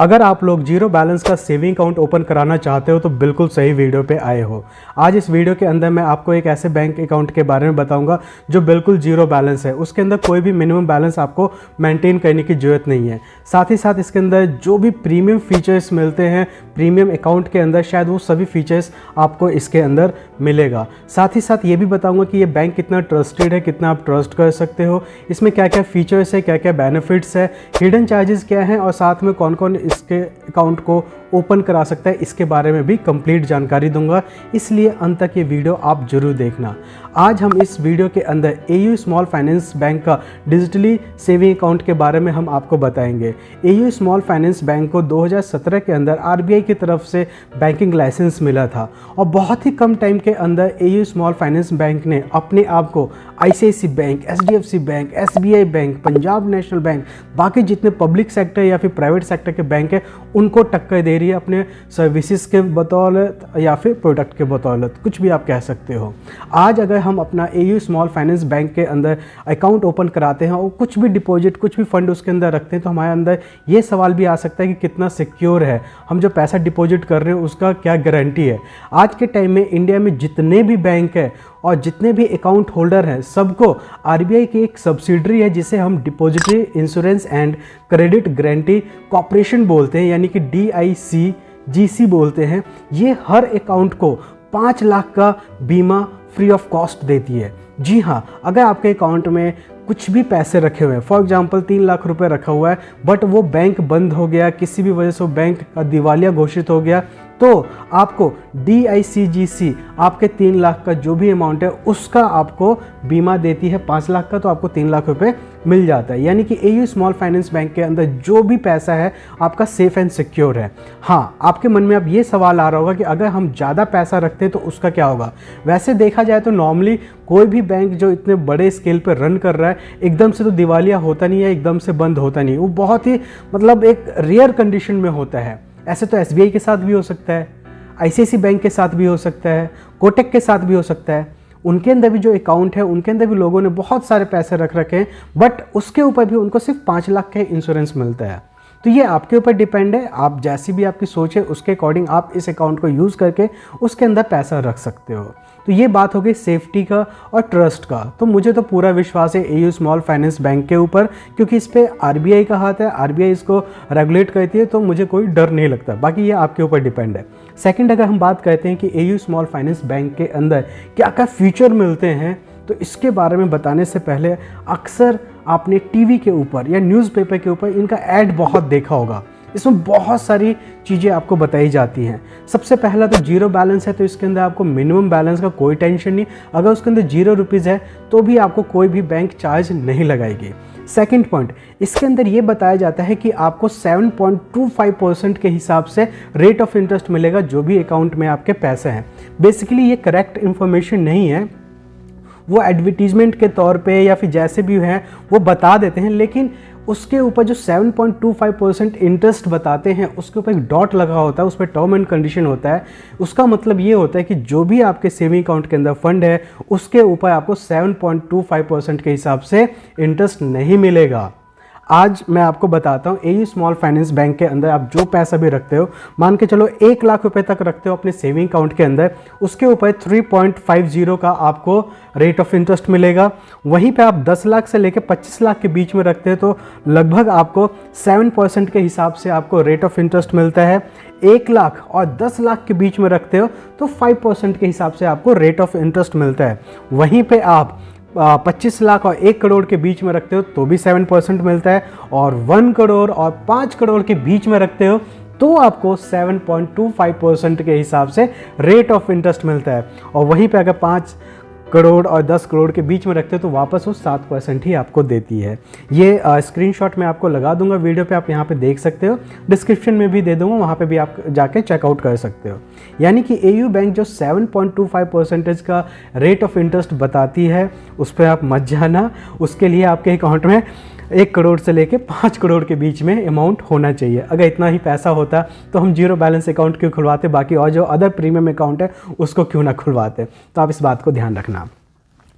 अगर आप लोग जीरो बैलेंस का सेविंग अकाउंट ओपन कराना चाहते हो तो बिल्कुल सही वीडियो पे आए हो। आज इस वीडियो के अंदर मैं आपको एक ऐसे बैंक अकाउंट के बारे में बताऊंगा जो बिल्कुल जीरो बैलेंस है। उसके अंदर कोई भी मिनिमम बैलेंस आपको मेंटेन करने की ज़रूरत नहीं है। साथ ही साथ इसके अंदर जो भी प्रीमियम फीचर्स मिलते हैं प्रीमियम अकाउंट के अंदर, शायद वो सभी फीचर्स आपको इसके अंदर मिलेगा। साथ ही साथ ये भी बताऊंगा कि ये बैंक कितना ट्रस्टेड है, कितना आप ट्रस्ट कर सकते हो, इसमें क्या क्या फीचर्स है, क्या क्या बेनिफिट्स है, हिडन चार्जेस क्या हैं और साथ में कौन कौन इसके अकाउंट को ओपन करा सकता है, इसके बारे में भी कंप्लीट जानकारी दूंगा। इसलिए अंत तक ये वीडियो आप जरूर देखना। आज हम इस वीडियो के अंदर एयू स्मॉल फाइनेंस बैंक का डिजिटली सेविंग अकाउंट के बारे में हम आपको बताएंगे। एयू स्मॉल फाइनेंस बैंक को 2017 के अंदर आरबीआई की तरफ से बैंकिंग लाइसेंस मिला था और बहुत ही कम टाइम के अंदर एयू स्मॉल फाइनेंस बैंक ने अपने आप को ICICI bank, HDFC bank, SBI bank, Punjab national bank, बाकी जितने पब्लिक सेक्टर या फिर प्राइवेट सेक्टर के बैंक है उनको टक्कर दे रही है अपने सर्विसेज के बदौलत या फिर प्रोडक्ट के बदौलत, कुछ भी आप कह सकते हो। आज अगर हम अपना एयू स्मॉल फाइनेंस बैंक के अंदर अकाउंट ओपन कराते हैं और कुछ भी डिपॉजिट, कुछ भी फंड उसके अंदर रखते हैं तो हमारे अंदर ये सवाल भी आ सकता है कि कितना सिक्योर है, हम जो पैसा डिपॉजिट कर रहे हैं उसका क्या गारंटी है। आज के टाइम में इंडिया में जितने भी बैंक है और जितने भी अकाउंट होल्डर हैं सबको आरबीआई की एक सब्सिडरी है जिसे हम depository insurance and credit guarantee corporation बोलते हैं, यानी कि DICGC बोलते हैं। ये हर अकाउंट को 5 लाख का बीमा फ्री ऑफ कॉस्ट देती है। जी हाँ, अगर आपके अकाउंट में कुछ भी पैसे रखे हुए हैं, फॉर एग्जांपल 3 लाख रुपए रखा हुआ है बट वो बैंक बंद हो गया, किसी भी वजह से वो बैंक का दिवालिया घोषित हो गया, तो आपको DICGC आपके 3 लाख का जो भी अमाउंट है उसका आपको बीमा देती है। 5 लाख का तो आपको 3 लाख रुपए मिल जाता है। यानी कि एयू स्मॉल फाइनेंस बैंक के अंदर जो भी पैसा है आपका सेफ एंड सिक्योर है। हाँ, आपके मन में अब ये सवाल आ रहा होगा कि अगर हम ज़्यादा पैसा रखते हैं तो उसका क्या होगा। वैसे देखा जाए तो नॉर्मली कोई भी बैंक जो इतने बड़े स्केल पर रन कर रहा है एकदम से तो दिवालिया होता नहीं है, एकदम से बंद होता नहीं है, वो बहुत ही मतलब एक रेयर कंडीशन में होता है। ऐसे तो एसबीआई के साथ भी हो सकता है, आईसीआईसीआई बैंक के साथ भी हो सकता है, कोटक के साथ भी हो सकता है। उनके अंदर भी जो अकाउंट है उनके अंदर भी लोगों ने बहुत सारे पैसे रख रखे हैं बट उसके ऊपर भी उनको सिर्फ 5 लाख का इंश्योरेंस मिलता है। तो ये आपके ऊपर डिपेंड है, आप जैसी भी आपकी सोच है उसके अकॉर्डिंग आप इस अकाउंट को यूज़ करके उसके अंदर पैसा रख सकते हो। तो ये बात हो गई सेफ्टी का और ट्रस्ट का। तो मुझे तो पूरा विश्वास है एयू स्मॉल फाइनेंस बैंक के ऊपर, क्योंकि इस पर आरबीआई का हाथ है, आरबीआई इसको रेगुलेट करती है, तो मुझे कोई डर नहीं लगता। बाकी ये आपके ऊपर डिपेंड है। सेकंड, अगर हम बात करते हैं कि एयू स्मॉल फाइनेंस बैंक के अंदर क्या क्या फीचर मिलते हैं, तो इसके बारे में बताने से पहले अक्सर आपने टीवी के ऊपर या न्यूज़पेपर के ऊपर इनका ऐड बहुत देखा होगा। इसमें बहुत सारी चीज़ें आपको बताई जाती हैं। सबसे पहला तो जीरो बैलेंस है, तो इसके अंदर आपको मिनिमम बैलेंस का कोई टेंशन नहीं। अगर उसके अंदर ₹0 है तो भी आपको कोई भी बैंक चार्ज नहीं लगाएगी। सेकंड पॉइंट, इसके अंदर ये बताया जाता है कि आपको 7.25% के हिसाब से रेट ऑफ इंटरेस्ट मिलेगा जो भी अकाउंट में आपके पैसे हैं। बेसिकली ये करेक्ट इन्फॉर्मेशन नहीं है, वो एडवर्टीजमेंट के तौर पे या फिर जैसे भी हैं वो बता देते हैं, लेकिन उसके ऊपर जो 7.25% इंटरेस्ट बताते हैं उसके ऊपर एक डॉट लगा होता है, उस पर टर्म एंड कंडीशन होता है। उसका मतलब ये होता है कि जो भी आपके सेविंग अकाउंट के अंदर फंड है उसके ऊपर आपको 7.25% के हिसाब से इंटरेस्ट नहीं मिलेगा। आज मैं आपको बताता हूँ एयू स्मॉल फाइनेंस बैंक के अंदर आप जो पैसा भी रखते हो, मान के चलो 1 लाख रुपए तक रखते हो अपने सेविंग अकाउंट के अंदर, उसके ऊपर 3.50 का आपको रेट ऑफ इंटरेस्ट मिलेगा। वहीं पे आप 10 लाख से लेकर 25 लाख के बीच में रखते हो तो लगभग आपको 7% के हिसाब से आपको रेट ऑफ इंटरेस्ट मिलता है। 1 लाख और 10 लाख के बीच में रखते हो तो 5% के हिसाब से आपको रेट ऑफ इंटरेस्ट मिलता है। वहीं पे आप 25 लाख और 1 करोड़ के बीच में रखते हो तो भी 7% मिलता है, और 1 करोड़ और 5 करोड़ के बीच में रखते हो तो आपको 7.25% के हिसाब से रेट ऑफ इंटरेस्ट मिलता है। और वहीं पे अगर 5 करोड़ और 10 करोड़ के बीच में रखते हो तो वापस वो 7% ही आपको देती है। ये स्क्रीनशॉट मैं आपको लगा दूंगा वीडियो पे, आप यहाँ पे देख सकते हो, डिस्क्रिप्शन में भी दे दूंगा, वहाँ पे भी आप जाके चेकआउट कर सकते हो। यानी कि एयू बैंक जो 7.25% का रेट ऑफ इंटरेस्ट बताती है उस पर आप मत जाना। उसके लिए आपके अकाउंट में 1 करोड़ से लेके 5 करोड़ के बीच में अमाउंट होना चाहिए। अगर इतना ही पैसा होता तो हम जीरो बैलेंस अकाउंट क्यों खुलवाते, बाकी और जो अदर प्रीमियम अकाउंट है उसको क्यों ना खुलवाते। तो आप इस बात को ध्यान रखना।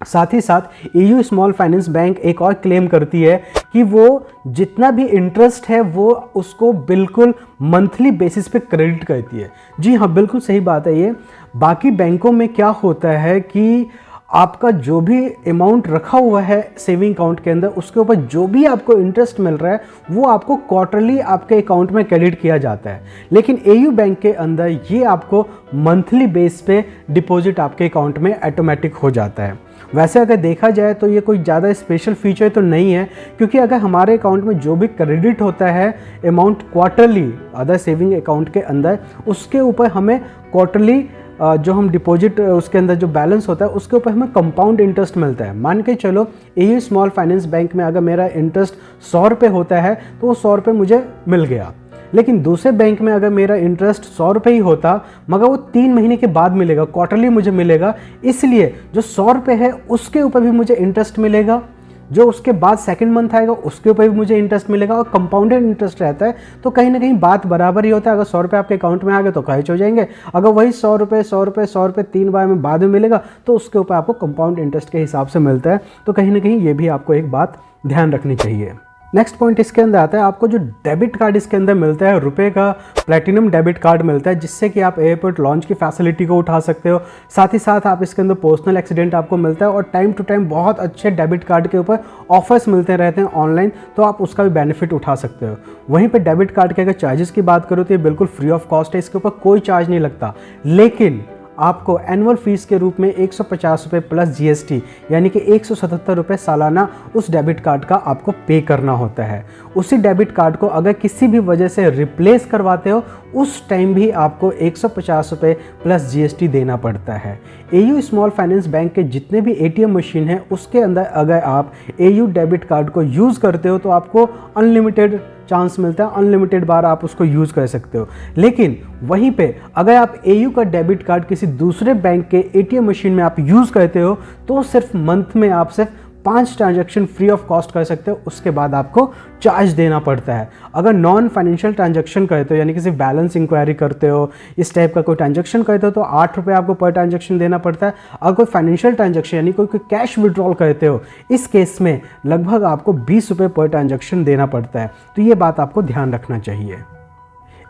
साथ ही साथ एयू स्मॉल फाइनेंस बैंक एक और क्लेम करती है कि वो जितना भी इंटरेस्ट है वो उसको बिल्कुल मंथली बेसिस पे क्रेडिट करती है। जी हाँ, बिल्कुल सही बात है ये। बाकी बैंकों में क्या होता है कि आपका जो भी अमाउंट रखा हुआ है सेविंग अकाउंट के अंदर, उसके ऊपर जो भी आपको इंटरेस्ट मिल रहा है वो आपको क्वार्टरली आपके अकाउंट में क्रेडिट किया जाता है। लेकिन एयू बैंक के अंदर ये आपको मंथली बेस पे डिपॉजिट आपके अकाउंट में ऑटोमेटिक हो जाता है। वैसे अगर देखा जाए तो ये कोई ज़्यादा स्पेशल फीचर तो नहीं है, क्योंकि अगर हमारे अकाउंट में जो भी क्रेडिट होता है amount quarterly other saving account के अंदर, उसके ऊपर हमें क्वार्टरली जो हम डिपॉजिट उसके अंदर जो बैलेंस होता है उसके ऊपर हमें कंपाउंड इंटरेस्ट मिलता है। मान के चलो एयू स्मॉल फाइनेंस बैंक में अगर मेरा इंटरेस्ट 100 रुपये होता है तो वो 100 रुपये मुझे मिल गया। लेकिन दूसरे बैंक में अगर मेरा इंटरेस्ट 100 रुपये ही होता मगर वो 3 महीने के बाद मिलेगा, क्वार्टरली मुझे मिलेगा, इसलिए जो 100 रुपये है उसके ऊपर भी मुझे इंटरेस्ट मिलेगा, जो उसके बाद सेकंड मंथ आएगा उसके ऊपर भी मुझे इंटरेस्ट मिलेगा, और कंपाउंडेड इंटरेस्ट रहता है। तो कहीं ना कहीं बात बराबर ही होता है। अगर 100 रुपये आपके अकाउंट में आ गए तो खर्च हो जाएंगे, अगर वही 100 रुपये 100 रुपये 100 रुपये 3 बार में बाद में मिलेगा तो उसके ऊपर आपको कंपाउंड इंटरेस्ट के हिसाब से मिलता है। तो कहीं ना कहीं ये भी आपको एक बात ध्यान रखनी चाहिए। नेक्स्ट पॉइंट इसके अंदर आता है, आपको जो डेबिट कार्ड इसके अंदर मिलता है रुपए का प्लैटिनम डेबिट कार्ड मिलता है, जिससे कि आप एयरपोर्ट लॉन्च की फैसिलिटी को उठा सकते हो। साथ ही साथ आप इसके अंदर पर्सनल एक्सीडेंट आपको मिलता है, और टाइम टू टाइम बहुत अच्छे डेबिट कार्ड के ऊपर ऑफर्स मिलते रहते हैं ऑनलाइन, तो आप उसका भी बेनिफिट उठा सकते हो। वहीं पर डेबिट कार्ड के अगर चार्जेस की बात करो तो ये बिल्कुल फ्री ऑफ कॉस्ट है, इसके ऊपर कोई चार्ज नहीं लगता। लेकिन आपको एनुअल फीस के रूप में 150 रुपये प्लस जीएसटी यानी कि 177 रुपये सालाना उस डेबिट कार्ड का आपको पे करना होता है। उसी डेबिट कार्ड को अगर किसी भी वजह से रिप्लेस करवाते हो उस टाइम भी आपको 150 रुपये प्लस जीएसटी देना पड़ता है। एयू स्मॉल फाइनेंस बैंक के जितने भी एटीएम मशीन हैं उसके अंदर अगर आप एयू डेबिट कार्ड को यूज़ करते हो तो आपको अनलिमिटेड चांस मिलता है, अनलिमिटेड बार आप उसको यूज़ कर सकते हो। लेकिन वहीं पे अगर आप एयू का डेबिट कार्ड किसी दूसरे बैंक के एटीएम मशीन में आप यूज़ करते हो तो सिर्फ मंथ में आप सिर्फ 5 ट्रांजैक्शन फ्री ऑफ कॉस्ट कर सकते हो, उसके बाद आपको चार्ज देना पड़ता है। अगर नॉन फाइनेंशियल ट्रांजैक्शन करते हो यानी कि सिर्फ बैलेंस इंक्वायरी करते हो, इस टाइप का कोई ट्रांजैक्शन करते हो तो 8 रुपये आपको पर ट्रांजैक्शन देना पड़ता है। अगर कोई फाइनेंशियल ट्रांजैक्शन यानी कोई कैश विड्रॉल करते हो, इस केस में लगभग आपको 20 रुपये पर ट्रांजैक्शन देना पड़ता है। तो ये बात आपको ध्यान रखना चाहिए।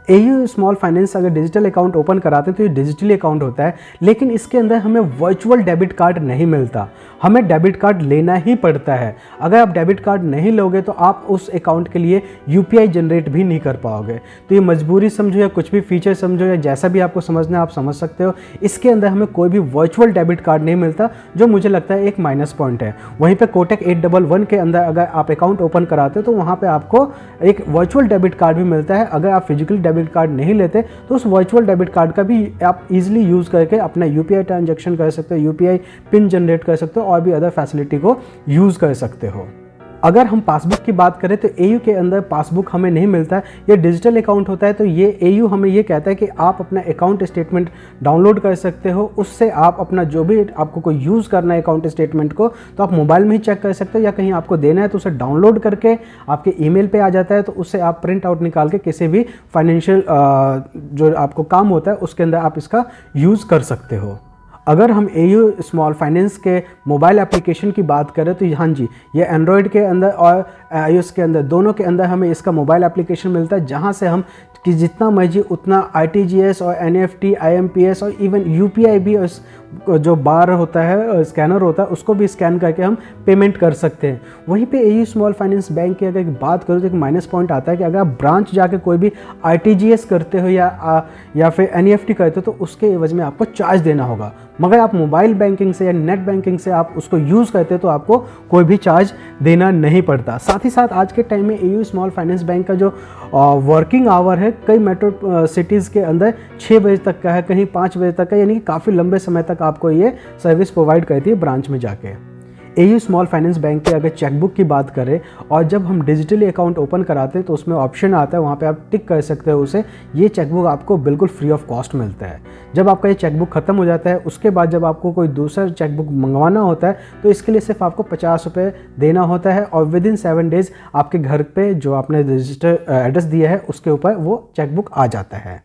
एयू स्मॉल फाइनेंस अगर डिजिटल अकाउंट ओपन कराते हैं तो ये डिजिटली अकाउंट होता है, लेकिन इसके अंदर हमें वर्चुअल डेबिट कार्ड नहीं मिलता, हमें डेबिट कार्ड लेना ही पड़ता है। अगर आप डेबिट कार्ड नहीं लोगे तो आप उस अकाउंट के लिए यूपीआई जनरेट भी नहीं कर पाओगे। तो ये मजबूरी समझो या कुछ भी फीचर समझो या जैसा भी आपको समझना है आप समझ सकते हो। इसके अंदर हमें कोई भी वर्चुअल डेबिट कार्ड नहीं मिलता, जो मुझे लगता है एक माइनस पॉइंट है। वहीं पर कोटक 811 के अंदर अगर आप अकाउंट ओपन कराते हो तो वहाँ पर आपको एक वर्चुअल डेबिट कार्ड भी मिलता है। अगर आप फिजिकल डेबिट कार्ड नहीं लेते तो उस वर्चुअल डेबिट कार्ड का भी आप इजीली यूज करके अपना यूपीआई ट्रांजैक्शन कर सकते हो, यूपीआई पिन जनरेट कर सकते हो और भी अदर फैसिलिटी को यूज कर सकते हो। अगर हम पासबुक की बात करें तो एयू के अंदर पासबुक हमें नहीं मिलता है, ये डिजिटल अकाउंट होता है। तो ये एयू हमें ये कहता है कि आप अपना अकाउंट स्टेटमेंट डाउनलोड कर सकते हो, उससे आप अपना जो भी आपको कोई यूज़ करना है अकाउंट स्टेटमेंट को तो आप मोबाइल में ही चेक कर सकते हो, या कहीं आपको देना है तो उसे डाउनलोड करके आपके ईमेल पे आ जाता है, तो उससे आप प्रिंट आउट निकाल के किसी भी फाइनेंशियल जो आपको काम होता है उसके अंदर आप इसका यूज़ कर सकते हो। अगर हम एयू स्मॉल फाइनेंस के मोबाइल एप्लीकेशन की बात करें तो हाँ जी, ये एंड्रॉयड के अंदर और आईओएस के अंदर दोनों के अंदर हमें इसका मोबाइल एप्लीकेशन मिलता है, जहाँ से हम कि जितना मर्जी उतना आरटीजीएस और एनईएफटी, आईएमपीएस और इवन यूपीआई भी जो बार होता है, स्कैनर होता है, उसको भी स्कैन करके हम पेमेंट कर सकते हैं। वहीं पे एयू स्मॉल फाइनेंस बैंक की अगर बात करो तो एक माइनस पॉइंट आता है कि अगर आप ब्रांच जाके कोई भी आरटीजीएस करते हो या फिर एनईएफटी करते हो तो उसके एवज में आपको चार्ज देना होगा। मगर आप मोबाइल बैंकिंग से या नेट बैंकिंग से आप उसको यूज़ करते हो तो आपको कोई भी चार्ज देना नहीं पड़ता। साथ ही साथ आज के टाइम में एयू स्मॉल फाइनेंस बैंक का जो वर्किंग आवर है कई मेट्रो सिटीज़ के अंदर 6 बजे तक का है, कहीं 5 बजे तक का, यानी कि काफ़ी लंबे समय तक आपको ये सर्विस प्रोवाइड करती है ब्रांच में जाके। एयू स्मॉल फाइनेंस बैंक के अगर चेकबुक की बात करें और जब हम डिजिटली अकाउंट ओपन कराते हैं तो उसमें ऑप्शन आता है, वहाँ पे आप टिक कर सकते हो उसे, ये चेकबुक आपको बिल्कुल फ्री ऑफ कॉस्ट मिलता है। जब आपका ये चेकबुक ख़त्म हो जाता है उसके बाद जब आपको कोई दूसरा चेकबुक मंगवाना होता है तो इसके लिए सिर्फ आपको 50 रुपये देना होता है और विदिन 7 डेज़ आपके घर पर जो आपने रजिस्टर एड्रेस दिया है उसके ऊपर वो चेकबुक आ जाता है।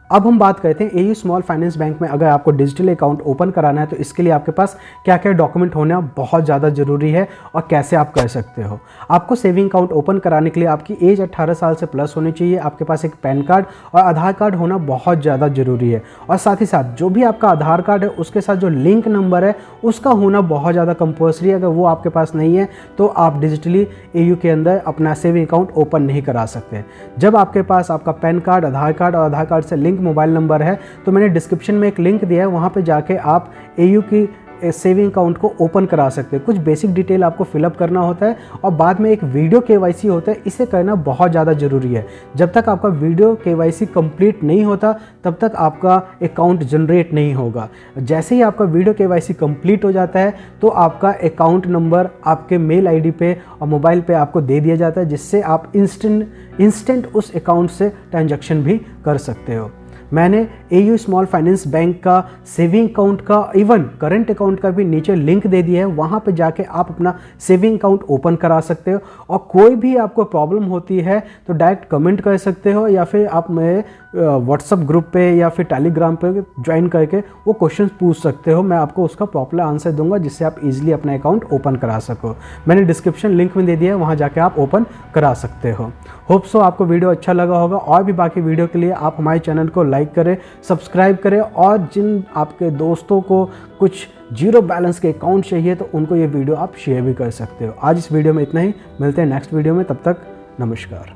अब हम बात करते हैं एयू स्मॉल फाइनेंस बैंक में अगर आपको डिजिटल अकाउंट ओपन कराना है तो इसके लिए आपके पास क्या क्या डॉक्यूमेंट होना बहुत ज़्यादा ज़रूरी है और कैसे आप कर सकते हो। आपको सेविंग अकाउंट ओपन कराने के लिए आपकी एज 18 साल से प्लस होनी चाहिए, आपके पास एक पैन कार्ड और आधार कार्ड होना बहुत ज़्यादा ज़रूरी है, और साथ ही साथ जो भी आपका आधार कार्ड है उसके साथ जो लिंक नंबर है उसका होना बहुत ज़्यादा कंपल्सरी है। अगर वो आपके पास नहीं है तो आप डिजिटली एयू के अंदर अपना सेविंग अकाउंट ओपन नहीं करा सकते। जब आपके पास आपका पैन कार्ड, आधार कार्ड और आधार कार्ड से लिंक मोबाइल नंबर है तो मैंने डिस्क्रिप्शन में एक लिंक दिया है, वहाँ पे जाके आप एयू की सेविंग अकाउंट को ओपन करा सकते हैं। कुछ बेसिक डिटेल आपको फिलअप करना होता है और बाद में एक वीडियो केवाईसी होता है, इसे करना बहुत ज़्यादा ज़रूरी है। जब तक आपका वीडियो केवाईसी कंप्लीट नहीं होता तब तक आपका अकाउंट जनरेट नहीं होगा। जैसे ही आपका वीडियो केवाईसी कंप्लीट हो जाता है तो आपका अकाउंट नंबर आपके मेल आईडी पे और मोबाइल पे आपको दे दिया जाता है, जिससे आप इंस्टेंट उस अकाउंट से ट्रांजैक्शन भी कर सकते हो। मैंने एयू स्मॉल फाइनेंस बैंक का सेविंग अकाउंट का इवन करंट अकाउंट का भी नीचे लिंक दे दिया है, वहाँ पे जाके आप अपना सेविंग अकाउंट ओपन करा सकते हो। और कोई भी आपको प्रॉब्लम होती है तो डायरेक्ट कमेंट कर सकते हो या फिर आप मेरे व्हाट्सएप ग्रुप पे या फिर टेलीग्राम पे ज्वाइन करके वो क्वेश्चंस पूछ सकते हो। मैं आपको उसका प्रॉपर आंसर दूंगा जिससे आप इजीली अपना अकाउंट ओपन करा सको। मैंने डिस्क्रिप्शन लिंक में दे दिया है, वहाँ जाके आप ओपन करा सकते हो। होप सो आपको वीडियो अच्छा लगा होगा, और भी बाकी वीडियो के लिए आप हमारे चैनल को लाइक करें, सब्सक्राइब करें, और जिन आपके दोस्तों को कुछ जीरो बैलेंस के अकाउंट चाहिए तो उनको ये वीडियो आप शेयर भी कर सकते हो। आज इस वीडियो में इतना ही, मिलते हैं नेक्स्ट वीडियो में, तब तक नमस्कार।